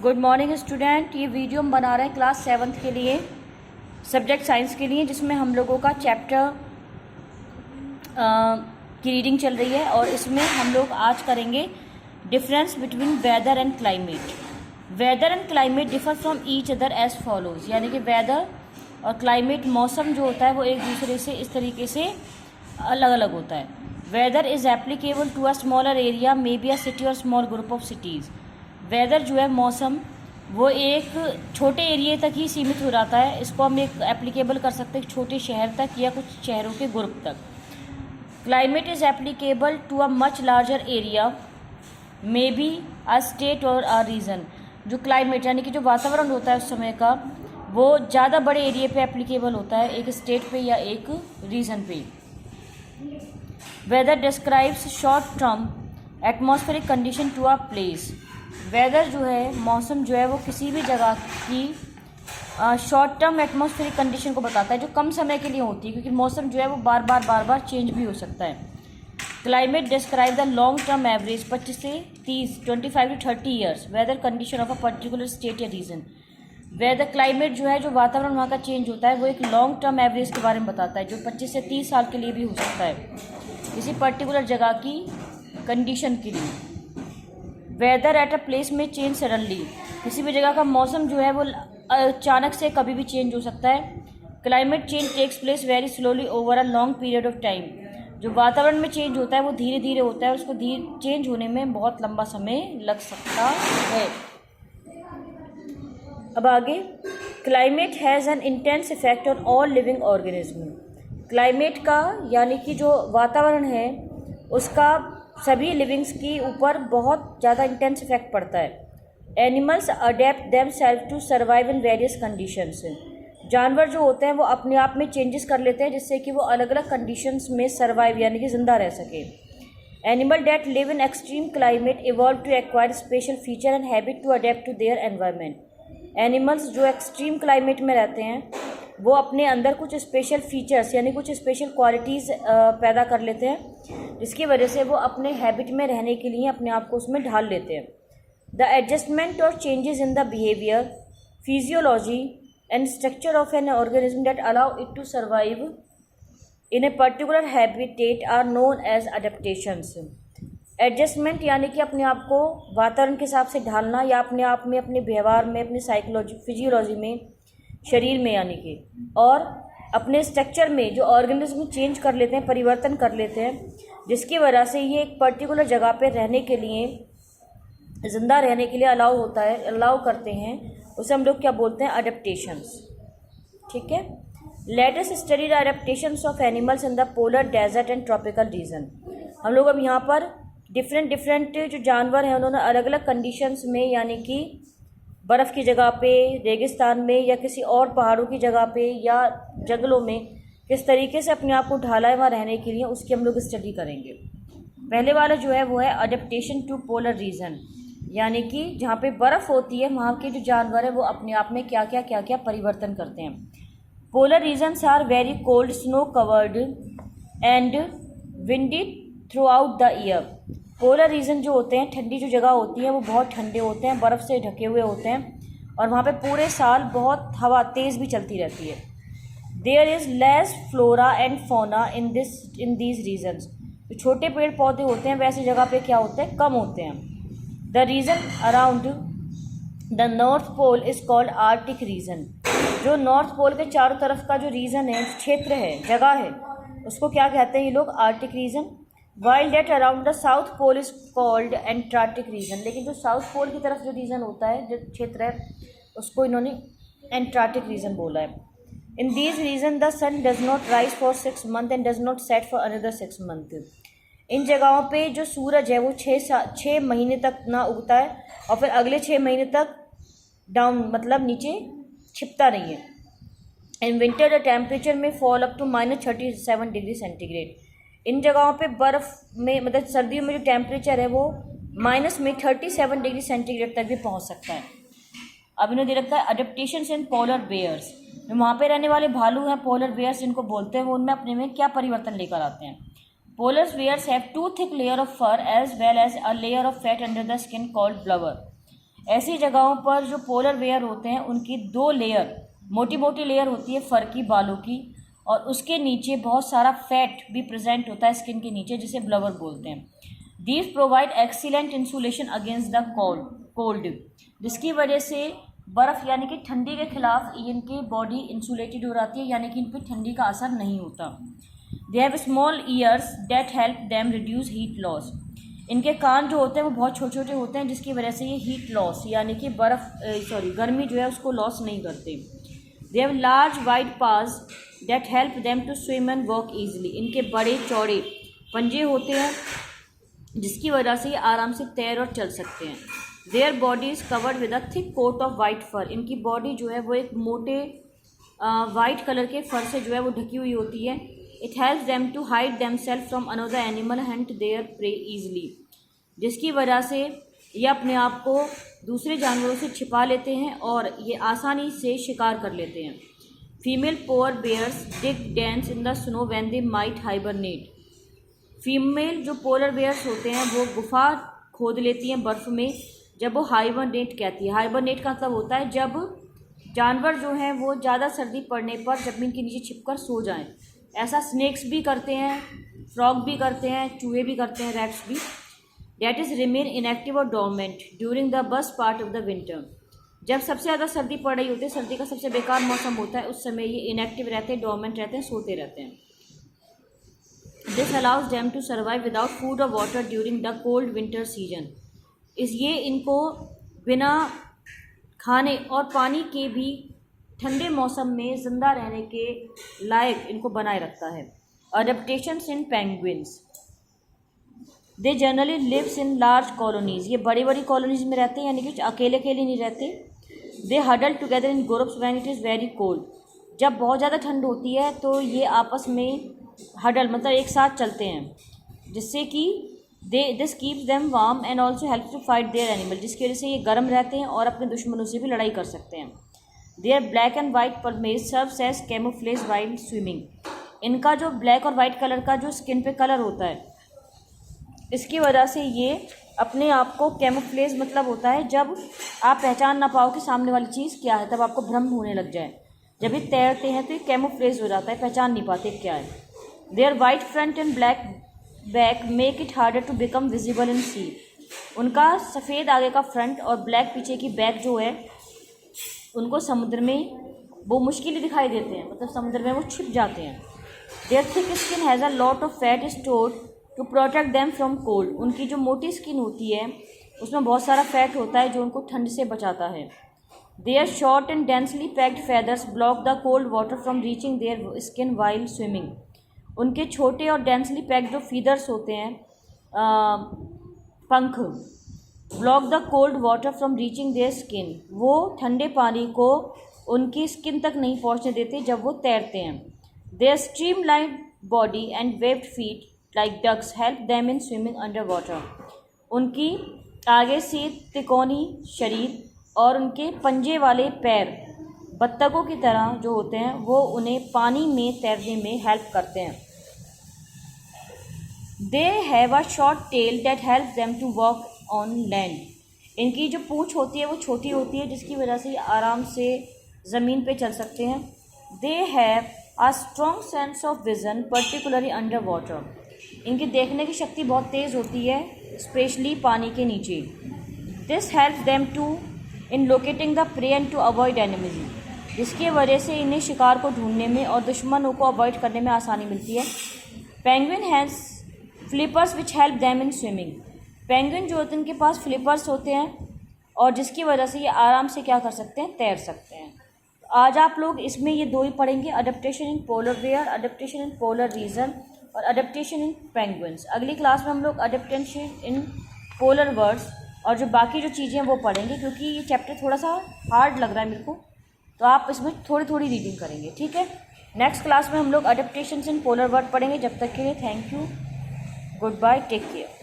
Good morning student. ये video हम बना रहे हैं क्लास 7th के लिए, सब्जेक्ट साइंस के लिए, जिसमें हम लोगों का चैप्टर की रीडिंग चल रही है। और इसमें हम लोग आज करेंगे difference between weather and climate. Weather and climate differ from each other as follows, यानी कि वेदर और क्लाइमेट, मौसम जो होता है वो एक दूसरे से इस तरीके से अलग अलग होता है। Weather is applicable to a smaller area, may be a city और small group of cities. Weather जो है मौसम, वो एक छोटे एरिया तक ही सीमित हो जाता है। इसको हम एक एप्लीकेबल कर सकते हैं छोटे शहर तक या कुछ शहरों के ग्रुप तक। Climate is applicable to a much larger area, may be a state और अ रीजन। जो क्लाइमेट यानी कि जो वातावरण होता है उस समय का, वो ज़्यादा बड़े एरिया पे एप्लीकेबल होता है, एक स्टेट पे या एक रीजन पे। Weather describes short term atmospheric condition to a place. Weather जो है, मौसम जो है, वो किसी भी जगह की शॉर्ट टर्म एटमॉस्फेरिक कंडीशन को बताता है, जो कम समय के लिए होती है, क्योंकि मौसम जो है वो बार बार चेंज भी हो सकता है। Climate describe the long term average 25 से 30, 25 to 30 years weather condition of a particular state या रीजन। वेदर क्लाइमेट जो है, जो वातावरण वहाँ का चेंज होता है, वो एक लॉन्ग टर्म एवरेज के बारे में बताता है, जो 25 से 30 साल के लिए भी हो सकता है, किसी पर्टिकुलर जगह की कंडीशन के लिए। वेदर एट अ प्लेस में चेंज सडनली, किसी भी जगह का मौसम जो है वो अचानक से कभी भी चेंज हो सकता है। Climate change takes place very slowly over a long period of time. जो वातावरण में चेंज होता है वो धीरे धीरे होता है, और उसको चेंज होने में बहुत लंबा समय लग सकता है। अब आगे, climate has an intense effect on all living organism. Climate का यानी कि जो वातावरण है उसका सभी लिविंग्स की ऊपर बहुत ज़्यादा इंटेंस इफेक्ट पड़ता है। Animals adapt themselves to survive in various conditions. जानवर जो होते हैं वो अपने आप में चेंजेस कर लेते हैं, जिससे कि वो अलग अलग कंडीशंस में सर्वाइव यानी कि ज़िंदा रह सके। Animal that live in extreme climate evolve to acquire special feature and habit to adapt to their environment. Animals जो एक्सट्रीम क्लाइमेट में रहते हैं वो अपने अंदर कुछ स्पेशल फीचर्स यानी कुछ स्पेशल क्वालिटीज़ पैदा कर लेते हैं, जिसकी वजह से वो अपने हैबिट में रहने के लिए अपने आप को उसमें ढाल लेते हैं। द एडजस्टमेंट और changes in the behaviour, physiology and structure of an organism that allow it to survive in a particular habitat are known as adaptations. Adjustment यानी कि अपने आप को वातावरण के हिसाब से ढालना, या अपने आप में, अपने व्यवहार में, अपनी साइकोलॉजी, फिजियोलॉजी में, शरीर में यानी कि, और अपने स्ट्रक्चर में जो ऑर्गेनिज्म चेंज कर लेते हैं, परिवर्तन कर लेते हैं, जिसकी वजह से ये एक पर्टिकुलर जगह पे रहने के लिए, ज़िंदा रहने के लिए अलाउ करते हैं, उसे हम लोग क्या बोलते हैं? अडेप्टेशंस। ठीक है। Let us study the adaptations of animals in the polar, desert and tropical region. हम लोग अब यहाँ पर डिफरेंट जो जानवर हैं उन्होंने अलग अलग कंडीशंस में, यानी कि बर्फ़ की जगह पे, रेगिस्तान में, या किसी और पहाड़ों की जगह पे, या जंगलों में किस तरीके से अपने आप को ढाला है वहाँ रहने के लिए, उसकी हम लोग स्टडी करेंगे। पहले वाला जो है वो है अडेप्टेशन टू पोलर रीजन, यानी कि जहाँ पे बर्फ़ होती है वहाँ के जो जानवर है वो अपने आप में क्या क्या परिवर्तन करते हैं। Polar regions are very cold, snow covered and windy throughout the year. Polar region जो होते हैं, ठंडी जो जगह होती है, वो बहुत ठंडे होते हैं, बर्फ़ से ढके हुए होते हैं, और वहाँ पे पूरे साल बहुत हवा तेज़ भी चलती रहती है। There is less flora and fauna in these regions. जो छोटे पेड़ पौधे होते हैं वैसी जगह पे क्या होते हैं? कम होते हैं। The region around the north pole is called Arctic region. जो नॉर्थ पोल के चारों तरफ का जो रीजन है, क्षेत्र है, जगह है, उसको क्या कहते हैं ये लोग? Arctic region. While that around the south pole is called Antarctic region. लेकिन जो साउथ पोल की तरफ जो रीजन होता है, जो क्षेत्र है, उसको इन्होंने एंटार्क्टिक रीजन बोला है। In these region the sun does not rise for 6 months and does not set for another 6 months। इन जगहों पे जो सूरज है वो 6 महीने तक ना उगता है, और फिर अगले 6 महीने तक डाउन मतलब नीचे छिपता नहीं है। इन विंटर द टेम्परेचर में fall up to -37 degree centigrade. इन जगहों पे बर्फ़ में, मतलब सर्दियों में जो टेम्परेचर है वो -37 डिग्री सेंटीग्रेड तक भी पहुंच सकता है। अब इन्होंने दे रखा है अडेप्टेशंस इन पोलर बेयर्स। जो वहाँ पे रहने वाले भालू हैं, पोलर बेयर्स जिनको बोलते हैं, वो उनमें अपने में क्या परिवर्तन लेकर आते हैं। Polar bears have 2 thick layer of fur as well as a layer of fat under the skin called blubber. ऐसी जगहों पर जो पोलर बेयर होते हैं उनकी 2 लेयर, मोटी मोटी लेयर होती है फर की, बालों की, और उसके नीचे बहुत सारा फैट भी प्रेजेंट होता है स्किन के नीचे, जिसे ब्लबर बोलते हैं। These provide excellent insulation against the cold, जिसकी वजह से बर्फ़ यानी कि ठंडी के खिलाफ इनकी बॉडी इंसुलेटेड हो जाती है, यानी कि इन पर ठंडी का असर नहीं होता। They have small years that help them reduce heat loss. इनके कान जो होते हैं वो बहुत छोटे छोटे होते हैं, जिसकी वजह से ये हीट लॉस यानी कि गर्मी जो है उसको लॉस नहीं करते। They have large wide paws that help them to swim and walk easily. इनके बड़े चौड़े पंजे होते हैं जिसकी वजह से ये आराम से तैर और चल सकते हैं। Their body is covered with a thick coat of white fur. इनकी बॉडी जो है वो एक मोटे वाइट कलर के फर से जो है वो ढकी हुई होती है। It helps them to hide them self from another animal hunt their prey easily, जिसकी वजह से ये अपने आप को दूसरे जानवरों से छिपा लेते हैं और ये आसानी से शिकार कर लेते हैं। Female polar bears dig dens in the snow when they might hibernate. Female जो पोलर बेयर्स होते हैं वो गुफा खोद लेती हैं बर्फ़ में जब वो हाइबरनेट कहती है। हाइबरनेट का मतलब होता है जब जानवर जो हैं वो ज़्यादा सर्दी पड़ने पर ज़मीन के नीचे छिपकर सो जाएं। ऐसा स्नेक्स भी करते हैं, फ्रॉग भी करते हैं, चूहे भी करते हैं, रैट्स भी। डेट इज़ रिमेन इनएक्टिव और dormant during the worst part of the winter. जब सबसे ज़्यादा सर्दी पड़ रही होती है, सर्दी का सबसे बेकार मौसम होता है, उस समय ये इनएक्टिव रहते हैं, डोरमेंट रहते हैं, सोते रहते हैं। This allows them to survive without food और water during the cold winter season. ये इनको बिना खाने और पानी के भी ठंडे मौसम में ज़िंदा रहने के लायक इनको बनाए रखता है। Adaptations in penguins, they generally lives in large colonies. ये बड़ी बड़ी कॉलोनीज़ में रहते हैं, यानी कि अकेले अकेले नहीं रहते। They huddle together in groups when it is very cold. जब बहुत ज़्यादा ठंड होती है तो ये आपस में हडल मतलब एक साथ चलते हैं, जिससे कि this keeps them warm and also help to fight their animal, जिसकी वजह से ये गर्म रहते हैं और अपने दुश्मनों से भी लड़ाई कर सकते हैं। Their black and white plumage serves as camouflage while swimming. इनका जो ब्लैक और वाइट कलर का जो स्किन पे कलर होता है, इसकी वजह से ये अपने आप को कैमोफ्लेज मतलब होता है जब आप पहचान ना पाओ कि सामने वाली चीज़ क्या है, तब आपको भ्रम होने लग जाए। जब ये तैरते हैं तो ये कैमोफ्लेज हो जाता है, पहचान नहीं पाते क्या है। Their white front and black back make it harder to become visible in sea. उनका सफ़ेद आगे का फ्रंट और ब्लैक पीछे की बैक जो है उनको समुद्र में वो मुश्किल दिखाई देते हैं, मतलब समुद्र में वो छिप जाते हैं। Their thick skin has a lot of fat stored to protect them from cold. उनकी जो मोटी स्किन होती है उसमें बहुत सारा फैट होता है जो उनको ठंड से बचाता है। Their short and densely packed feathers block the cold water from reaching their skin while swimming. उनके छोटे और डेंसली पैक्ड जो फीदर्स होते हैं, पंख, block the cold water from reaching their skin. वो ठंडे पानी को उनकी स्किन तक नहीं पहुंचने देते जब वो तैरते हैं। Their streamline body and webbed feet like ducks help them in swimming under water. उनकी आगे से तिकोनी शरीर और उनके पंजे वाले पैर बत्तखों की तरह जो होते हैं वो उन्हें पानी में तैरने में हेल्प करते हैं। They have a short tail that help them to walk on land. इनकी जो पूँछ होती है वो छोटी होती है, जिसकी वजह से ये आराम से ज़मीन पे चल सकते हैं। They have a strong sense of vision particularly under water. इनकी देखने की शक्ति बहुत तेज़ होती है, स्पेशली पानी के नीचे। This help them to in locating the prey and to avoid animal, जिसकी वजह से इन्हें शिकार को ढूंढने में और दुश्मनों को अवॉइड करने में आसानी मिलती है। Penguin has flippers which help them in swimming. Penguin जो होते हैं इनके पास फ्लिपर्स होते हैं और जिसकी वजह से ये आराम से क्या कर सकते हैं, तैर सकते हैं। आज आप लोग इसमें ये 2 ही पढ़ेंगे, adaptation in polar bear, adaptation in polar region और अडेप्टेशन इन पेंगुइन्स। अगली क्लास में हम लोग अडेप्टेशन इन पोलर बर्ड्स और जो बाकी जो चीज़ें हैं वो पढ़ेंगे, क्योंकि ये चैप्टर थोड़ा सा हार्ड लग रहा है मेरे को, तो आप इसमें थोड़ी थोड़ी रीडिंग करेंगे, ठीक है। नेक्स्ट क्लास में हम लोग अडेप्टेशन इन पोलर बर्ड पढ़ेंगे। जब तक के लिए thank you, goodbye, take care.